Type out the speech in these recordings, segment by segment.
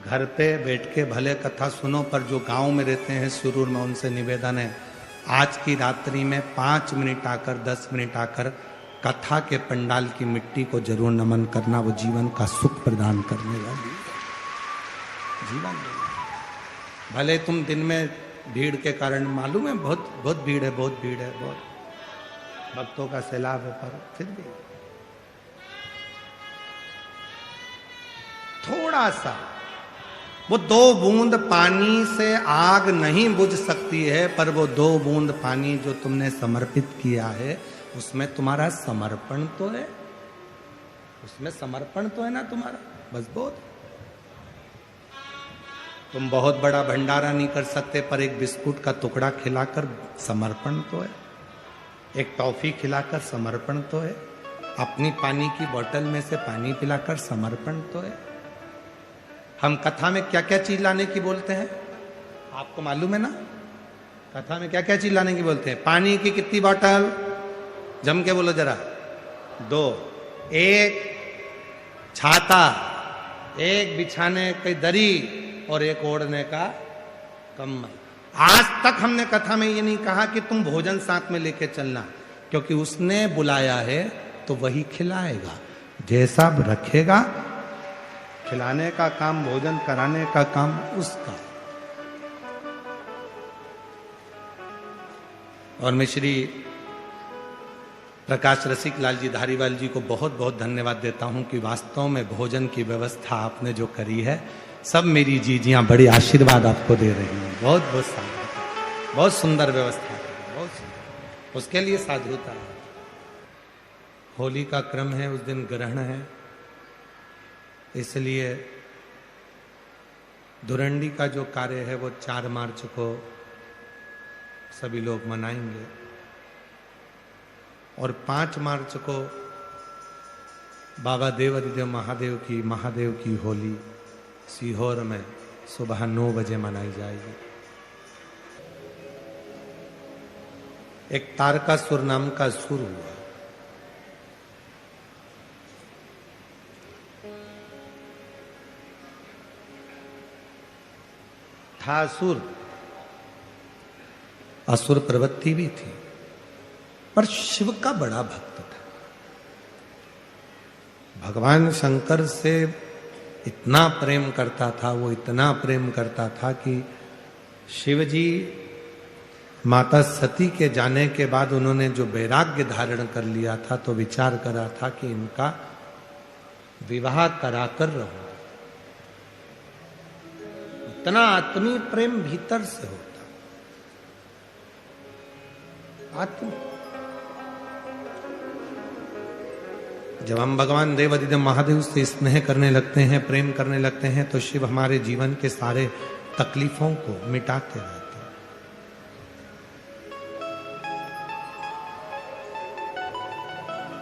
घर पे बैठ के भले कथा सुनो, पर जो गांव में रहते हैं सुरूर में, उनसे निवेदन है आज की रात्रि में 5 मिनट आकर 10 मिनट आकर कथा के पंडाल की मिट्टी को जरूर नमन करना। वो जीवन का सुख प्रदान करने वाली जीवन। भले तुम दिन में भीड़ के कारण, मालूम है बहुत बहुत भीड़ है, बहुत भीड़ है, बहुत भक्तों का सैलाब है, पर फिर भी थोड़ा सा, वो 2 बूंद पानी से आग नहीं बुझ सकती है, पर वो 2 बूंद पानी जो तुमने समर्पित किया है उसमें तुम्हारा समर्पण तो है, उसमें समर्पण तो है ना तुम्हारा, बस बहुत। तुम बहुत बड़ा भंडारा नहीं कर सकते, पर एक बिस्कुट का टुकड़ा खिलाकर समर्पण तो है, एक टॉफी खिलाकर समर्पण तो है, अपनी पानी की बोतल में से पानी पिलाकर समर्पण तो है। हम कथा में क्या क्या चीज लाने की बोलते हैं आपको मालूम है ना? कथा में क्या क्या चीज लाने की बोलते हैं? पानी की कितनी बोतल? जम के बोलो जरा। 2, 1 छाता, 1 बिछाने की दरी और 1 ओढ़ने का कम्बल। आज तक हमने कथा में ये नहीं कहा कि तुम भोजन साथ में लेके चलना, क्योंकि उसने बुलाया है तो वही खिलाएगा, जैसा रखेगा खिलाने का काम, भोजन कराने का काम उसका। और मैं श्री प्रकाश रसिक लाल जी धारीवाल जी को बहुत बहुत धन्यवाद देता हूं कि वास्तव में भोजन की व्यवस्था आपने जो करी है, सब मेरी जीजियां बड़ी आशीर्वाद आपको दे रही हैं। बहुत बहुत साधुता, बहुत सुंदर व्यवस्था है, बहुत सुंदर। उसके लिए साधुता है। होली का क्रम है, उस दिन ग्रहण है, इसलिए धुरंडी का जो कार्य है वो 4 मार्च को सभी लोग मनाएंगे, और 5 मार्च को बाबा देवाधिदेव महादेव की होली सीहोर में सुबह 9 बजे मनाई जाएगी। एक तारकासुर नाम का सुर हुआ, था असुर, असुर प्रवृत्ति भी थी, पर शिव का बड़ा भक्त था। भगवान शंकर से इतना प्रेम करता था, वो इतना प्रेम करता था कि शिव जी माता सती के जाने के बाद उन्होंने जो वैराग्य धारण कर लिया था, तो विचार करा था कि इनका विवाह कराकर रहूं। इतना आत्मीय प्रेम भीतर से होता, आत्म। जब हम भगवान देवाधिदेव महादेव से स्नेह करने लगते हैं, प्रेम करने लगते हैं, तो शिव हमारे जीवन के सारे तकलीफों को मिटाते रहते हैं।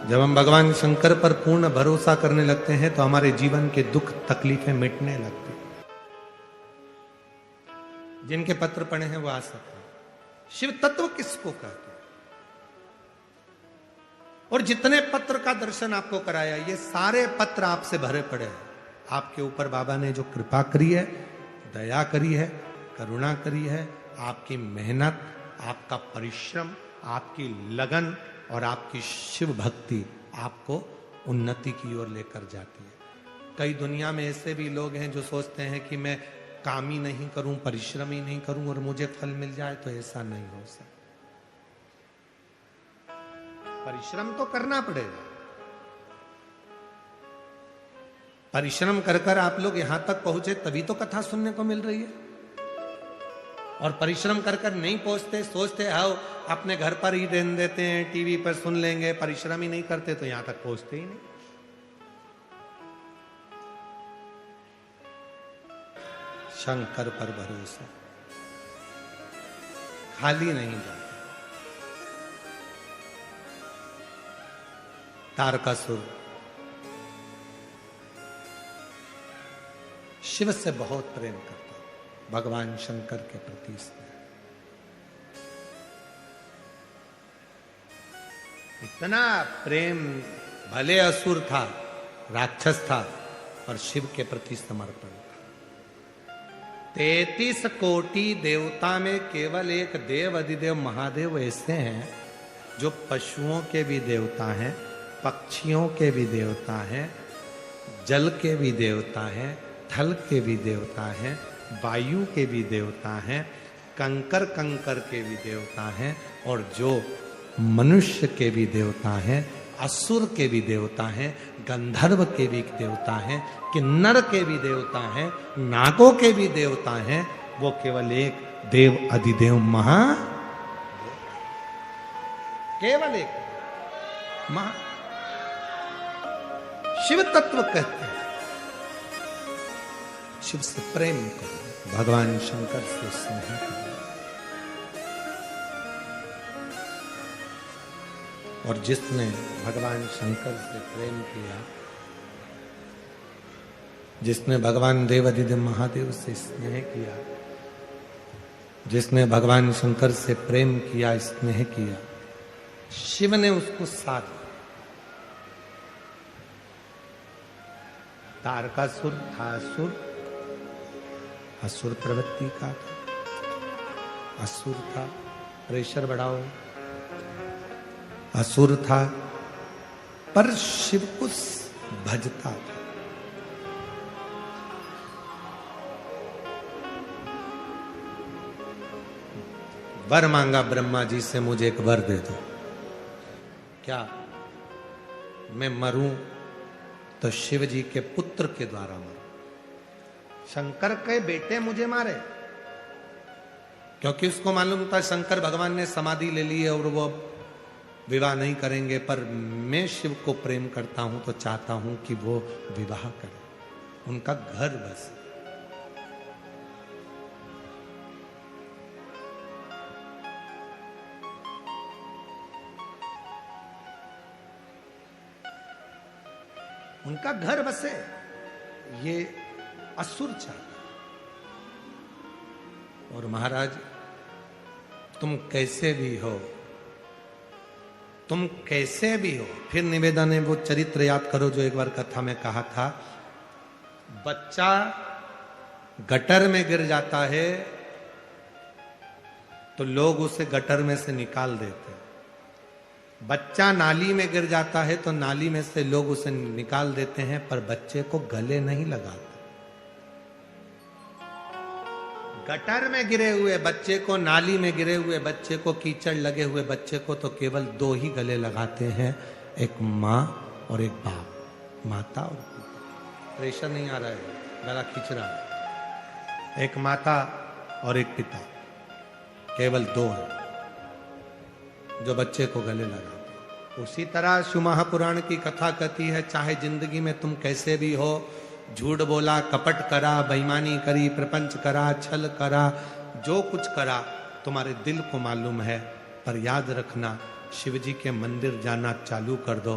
जब हम भगवान शंकर पर पूर्ण भरोसा करने लगते हैं, तो हमारे जीवन के दुख तकलीफें मिटने लगती हैं। जिनके पत्र पढ़े हैं वो आ सकते हैं। शिव तत्व किसको कहते हैं? और जितने पत्र का दर्शन आपको कराया, ये सारे पत्र आपसे भरे पड़े हैं। आपके ऊपर बाबा ने जो कृपा करी है, दया करी है, करुणा करी है, आपकी मेहनत, आपका परिश्रम, आपकी लगन और आपकी शिव भक्ति आपको उन्नति की ओर लेकर जाती है। कई दुनिया में ऐसे भी लोग हैं जो सोचते हैं कि मैं काम ही नहीं करूं, परिश्रम ही नहीं करूं और मुझे फल मिल जाए, तो ऐसा नहीं हो सकता। परिश्रम तो करना पड़ेगा। परिश्रम कर कर आप लोग यहां तक पहुंचे, तभी तो कथा सुनने को मिल रही है। और परिश्रम कर कर नहीं पहुंचते, सोचते आओ अपने घर पर ही देन देते हैं, टीवी पर सुन लेंगे, परिश्रम ही नहीं करते, तो यहां तक पहुंचते ही नहीं। शंकर पर भरोसा, खाली नहीं जाता। तारकासुर शिव से बहुत प्रेम करता, भगवान शंकर के प्रति स्नेह। इतना प्रेम, भले असुर था, राक्षस था, पर शिव के प्रति समर्पण था। 33 कोटि देवता में केवल एक देव अधिदेव महादेव ऐसे हैं जो पशुओं के भी देवता हैं, पक्षियों के भी देवता हैं, जल के भी देवता हैं, थल के भी देवता हैं, वायु के भी देवता हैं, कंकर कंकर के भी देवता हैं, और जो मनुष्य के भी देवता हैं, असुर के भी देवता हैं, गंधर्व के भी देवता हैं, किन्नर के भी देवता हैं, नागों के भी देवता हैं, वो केवल एक देव अधिदेव महा, केवल एक महा शिव तत्व कहते हैं। शिव से प्रेम करो, भगवान शंकर से स्नेह करो। और जिसने भगवान शंकर से प्रेम किया, जिसने भगवान देवाधिदेव महादेव से स्नेह किया, जिसने भगवान शंकर से प्रेम किया, स्नेह किया, शिव ने उसको साथ दिया। तारकासुर था असुर, असुर प्रवृत्ति का था, असुर था, प्रेशर बढ़ाओ, असुर था, पर शिव को भजता था। वर मांगा ब्रह्मा जी से, मुझे एक वर दे दो, क्या मैं मरूं तो शिव जी के पुत्र के द्वारा मरूं। शंकर के बेटे मुझे मारे, क्योंकि उसको मालूम था शंकर भगवान ने समाधि ले ली है और वो विवाह नहीं करेंगे, पर मैं शिव को प्रेम करता हूं तो चाहता हूं कि वो विवाह करें, उनका घर बस। उनका घर बसे, ये असुर चाहता। और महाराज तुम कैसे भी हो, तुम कैसे भी हो, फिर निवेदन है वो चरित्र याद करो जो एक बार कथा में कहा था। बच्चा गटर में गिर जाता है तो लोग उसे गटर में से निकाल देते हैं, बच्चा नाली में गिर जाता है तो नाली में से लोग उसे निकाल देते हैं, पर बच्चे को गले नहीं लगाते। गटर में गिरे हुए बच्चे को, नाली में गिरे हुए बच्चे को, कीचड़ लगे हुए बच्चे को तो केवल दो ही गले लगाते हैं, एक माँ और एक बाप, माता और पिता। प्रेशर नहीं आ रहा है, गला खींच रहा है। एक माता और एक पिता, केवल दो हैं जो बच्चे को गले लगाते। उसी तरह शिव महापुराण की कथा कहती है, चाहे जिंदगी में तुम कैसे भी हो, झूठ बोला, कपट करा, बेईमानी करी, प्रपंच करा, छल करा, जो कुछ करा, तुम्हारे दिल को मालूम है, पर याद रखना शिव जी के मंदिर जाना चालू कर दो।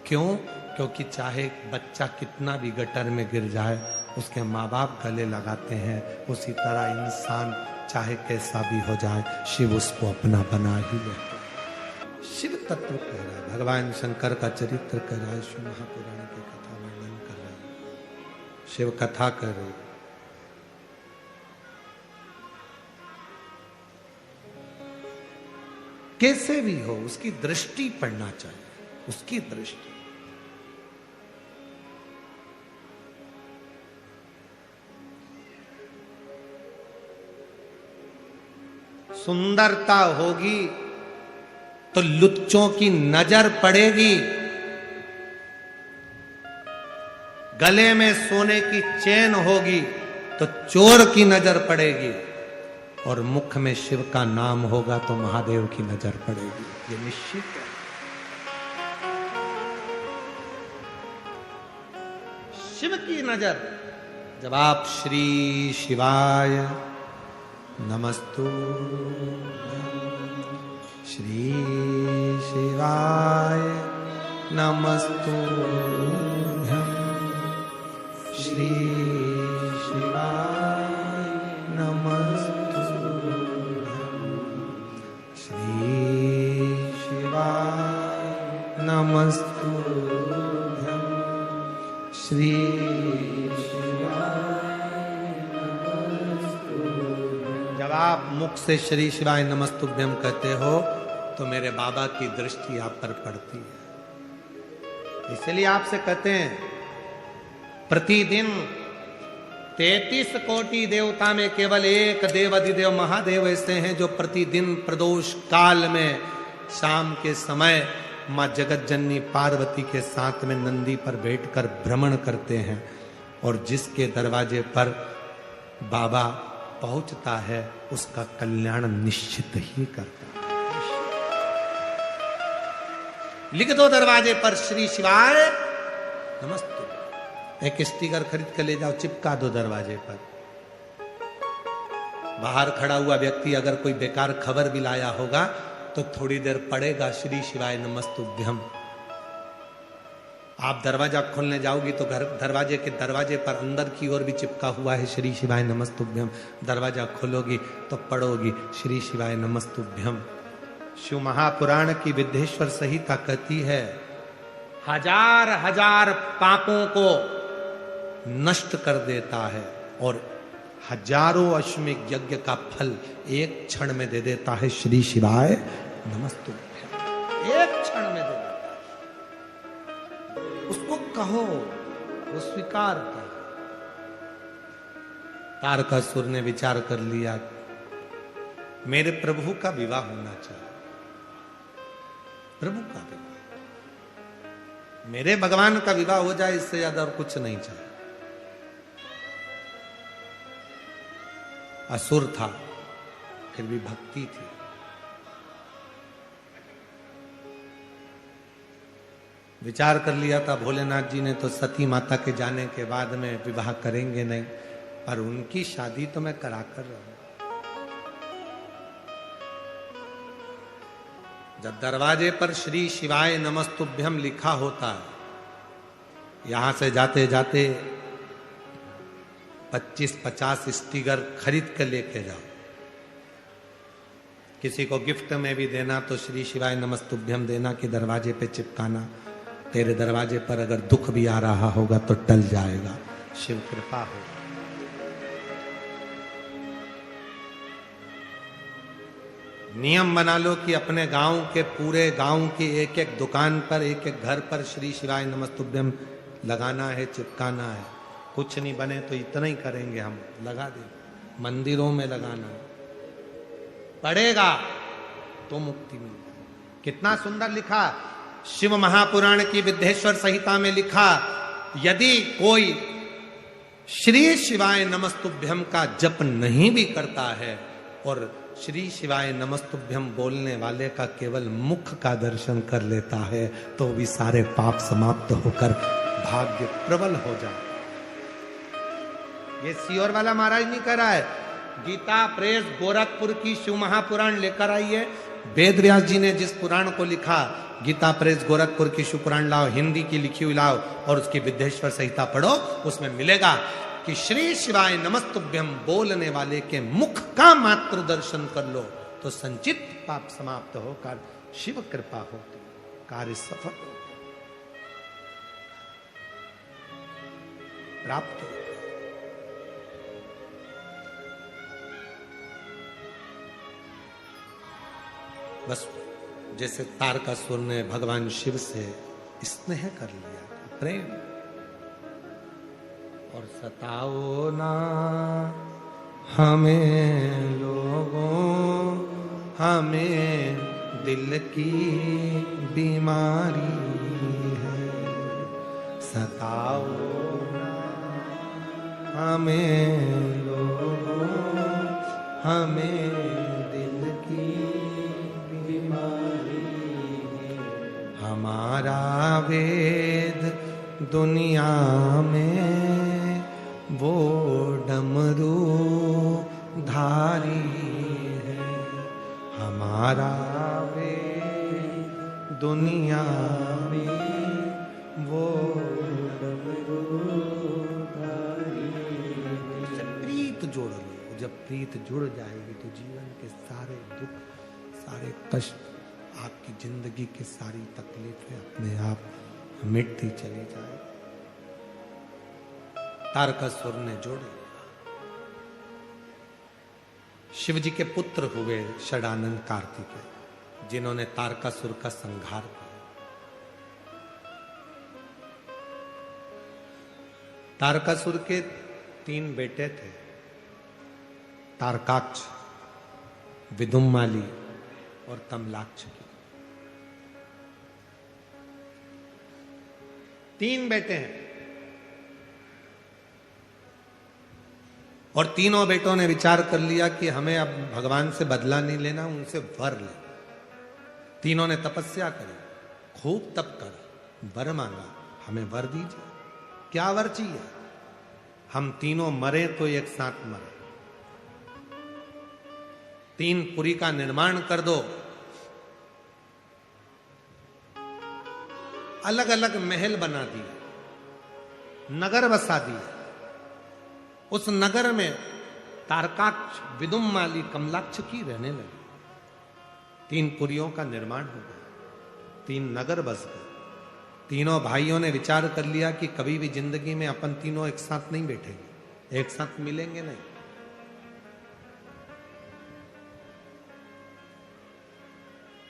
क्यों? क्योंकि चाहे बच्चा कितना भी गटर में गिर जाए, उसके माँ बाप गले लगाते हैं। उसी तरह इंसान चाहे कैसा भी हो जाए, शिव उसको अपना बना ही लेते। शिव तत्व कह रहा है, भगवान शंकर का चरित्र कह रहा है, शिव महापुराण की कथा वर्णन कर रहा है, शिव कथा कर रहे। कैसे भी हो उसकी दृष्टि पड़ना चाहिए, उसकी दृष्टि। सुंदरता होगी तो लुच्चों की नजर पड़ेगी, गले में सोने की चेन होगी तो चोर की नजर पड़ेगी, और मुख में शिव का नाम होगा तो महादेव की नजर पड़ेगी, ये निश्चित है। शिव की नजर, जब आप श्री शिवाय नमस्तु, श्री शिवाय नमस्तुभ्यं, श्री शिवाय नमस्तुभ्यं, श्री शिवाय नमस्तुभ्यं, श्री शिवाय नमस्तुभ्यं। आप मुख से श्री शिवाय नमस्तुभ्यम कहते हो तो मेरे बाबा की दृष्टि आप पर पड़ती है। इसलिए आपसे कहते हैं प्रतिदिन 33 कोटि देवता में केवल एक देव अधिदेव महादेव ऐसे हैं जो प्रतिदिन प्रदोष काल में शाम के समय मां जगत जननी पार्वती के साथ में नंदी पर बैठकर भ्रमण करते हैं, और जिसके दरवाजे पर बाबा पहुंचता है उसका कल्याण निश्चित ही करता है। लिख दो दरवाजे पर श्री शिवाय नमस्तुभ्यम। एक स्टिकर खरीद कर ले जाओ, चिपका दो दरवाजे पर। बाहर खड़ा हुआ व्यक्ति अगर कोई बेकार खबर भी लाया होगा तो थोड़ी देर पड़ेगा श्री शिवाय नमस्तुभ्यम। आप दरवाजा खोलने जाओगी तो घर दरवाजे के दरवाजे पर अंदर की ओर भी चिपका हुआ है श्री शिवाय नमस्तुभ्यम। दरवाजा खोलोगी तो पढ़ोगी श्री शिवाय नमस्तुभ्यम। शिव महापुराण की विद्येश्वर संहिता कहती है हजार हजार पापों को नष्ट कर देता है और हजारों अश्वमेध यज्ञ का फल एक क्षण में दे देता है श्री शिवाय नमस्तुभ्यम। एक क्षण में दे देता है। उसको कहो, वो स्वीकार कर। तारकासुर ने विचार कर लिया मेरे प्रभु का विवाह होना चाहिए, प्रभु का विवाह, मेरे भगवान का विवाह हो जाए, इससे ज्यादा और कुछ नहीं चाहिए। असुर था फिर भी भक्ति थी। विचार कर लिया था भोलेनाथ जी ने तो सती माता के जाने के बाद में विवाह करेंगे नहीं, पर उनकी शादी तो मैं करा कर रहूं। जब दरवाजे पर श्री शिवाय नमस्तुभ्यम लिखा होता है, यहां से जाते जाते 25-50 स्टिकर खरीद कर लेके जाओ। किसी को गिफ्ट में भी देना तो श्री शिवाय नमस्तुभ्यम देना कि दरवाजे पे चिपकाना। तेरे दरवाजे पर अगर दुख भी आ रहा होगा तो टल जाएगा, शिव कृपा हो। नियम बना लो कि अपने गांव के पूरे गांव की एक एक दुकान पर एक एक घर पर श्री शिवाय नमस्तुभ्यम लगाना है, चिपकाना है। कुछ नहीं बने तो इतना ही करेंगे, हम लगा देंगे। मंदिरों में लगाना पड़ेगा तो मुक्ति मिलेगी। कितना सुंदर लिखा शिव महापुराण की विद्येश्वर संहिता में लिखा, यदि कोई श्री शिवाय नमस्तुभ्यम का जप नहीं भी करता है और श्री शिवाय नमस्तुभ्यम बोलने वाले का केवल मुख का दर्शन कर लेता है तो भी सारे पाप समाप्त होकर भाग्य प्रबल हो जाए। ये सीओर वाला महाराज नहीं कर रहा है, गीता प्रेस गोरखपुर की शिव महापुराण लेकर आई है। वेद व्यास जी ने जिस पुराण को लिखा, गीता प्रेस गोरखपुर की शिव पुराण लाओ, हिंदी की लिखी हुई लाओ और उसकी विद्येश्वर संहिता पढ़ो। उसमें मिलेगा कि श्री शिवाय नमस्तुभ्यम बोलने वाले के मुख का मात्र दर्शन कर लो तो संचित पाप समाप्त होकर शिव कृपा होती, कार्य सफल हो, प्राप्त हो। बस जैसे तारकासुर ने भगवान शिव से स्नेह कर लिया, प्रेम, और सताओ ना हमें लोगों, हमें दिल की बीमारी है। सताओ ना हमें लोगों, हमें दिल की बीमारी है। हमारा वेद दुनिया में वो डमरू धारी है। हमारा वेद दुनिया में वो डमरू धारी है। जब प्रीत जोड़ लो, जब प्रीत जुड़ जाएगी तो जीवन के सारे दुख, सारे कष्ट, आपकी जिंदगी की सारी तकलीफें अपने आप मिटती चली जाए। तारकासुर ने जोड़े, शिव जी के पुत्र हुए षडानंद कार्तिकेय, जिन्होंने तारकासुर का संहार किया। तारकासुर के 3 बेटे थे, तारकाक्ष, विदुम्माली और तमलाक्ष। 3 बेटे हैं और तीनों बेटों ने विचार कर लिया कि हमें अब भगवान से बदला नहीं लेना, उनसे वर ले। तीनों ने तपस्या करी, खूब तप कर वर मांगा, हमें वर दीजिए। क्या वर चाहिए? हम तीनों मरे तो एक साथ मरे। 3 पुरी का निर्माण कर दो, अलग अलग महल बना दिए, नगर बसा दिए। उस नगर में तारकाक्ष, विदुम्माली, कमलाक्ष की रहने लगी। 3 पुरियों का निर्माण हो गया, 3 नगर बस गए। तीनों भाइयों ने विचार कर लिया कि कभी भी जिंदगी में अपन तीनों एक साथ नहीं बैठेंगे, एक साथ मिलेंगे नहीं।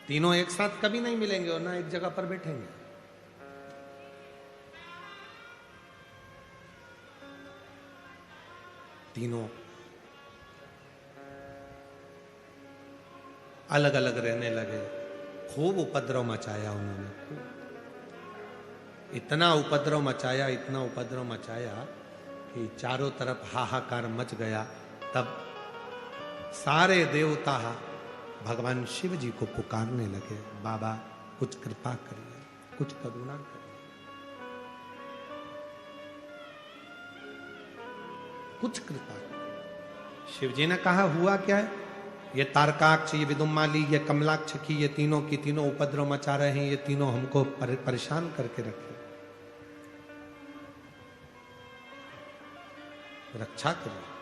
तीनों एक साथ कभी नहीं मिलेंगे और ना एक जगह पर बैठेंगे। तीनों अलग अलग रहने लगे। खूब उपद्रव मचाया उन्होंने, इतना उपद्रव मचाया, इतना उपद्रव मचाया कि चारों तरफ हाहाकार मच गया। तब सारे देवता भगवान शिव जी को पुकारने लगे, बाबा कुछ कृपा करिए, कुछ करुणा करिए, कुछ कृपा। शिव जी ने कहा, हुआ क्या है? ये तारकाक्ष, ये विदुम्माली, ये कमलाक्ष की, ये तीनों की तीनों उपद्रव मचा रहे हैं, ये तीनों हमको परेशान करके रखे, रक्षा करिए।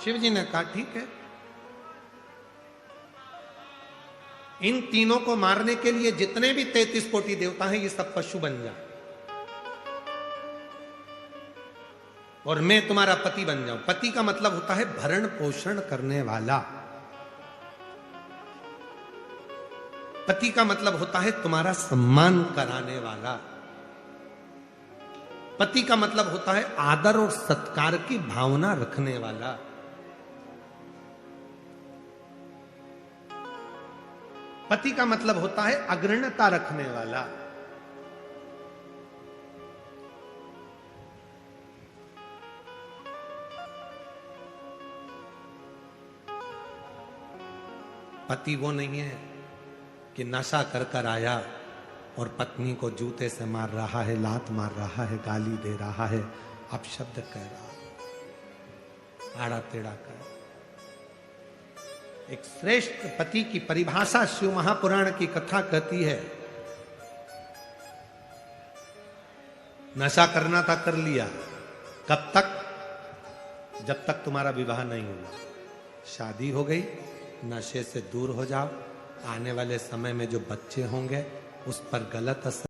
शिव जी ने कहा, ठीक है, इन तीनों को मारने के लिए जितने भी 33 कोटि देवता हैं, ये सब पशु बन जाए और मैं तुम्हारा पति बन जाऊं। पति का मतलब होता है भरण पोषण करने वाला। पति का मतलब होता है तुम्हारा सम्मान कराने वाला। पति का मतलब होता है आदर और सत्कार की भावना रखने वाला। पति का मतलब होता है अग्रणता रखने वाला। पति वो नहीं है कि नशा कर कर आया और पत्नी को जूते से मार रहा है, लात मार रहा है, गाली दे रहा है, अपशब्द कह रहा है, आड़ा टेढ़ा कर। एक श्रेष्ठ पति की परिभाषा शिव महापुराण की कथा कहती है, नशा करना था कर लिया, कब तक? जब तक तुम्हारा विवाह नहीं हुआ। शादी हो गई, नशे से दूर हो जाओ, आने वाले समय में जो बच्चे होंगे उस पर गलत असर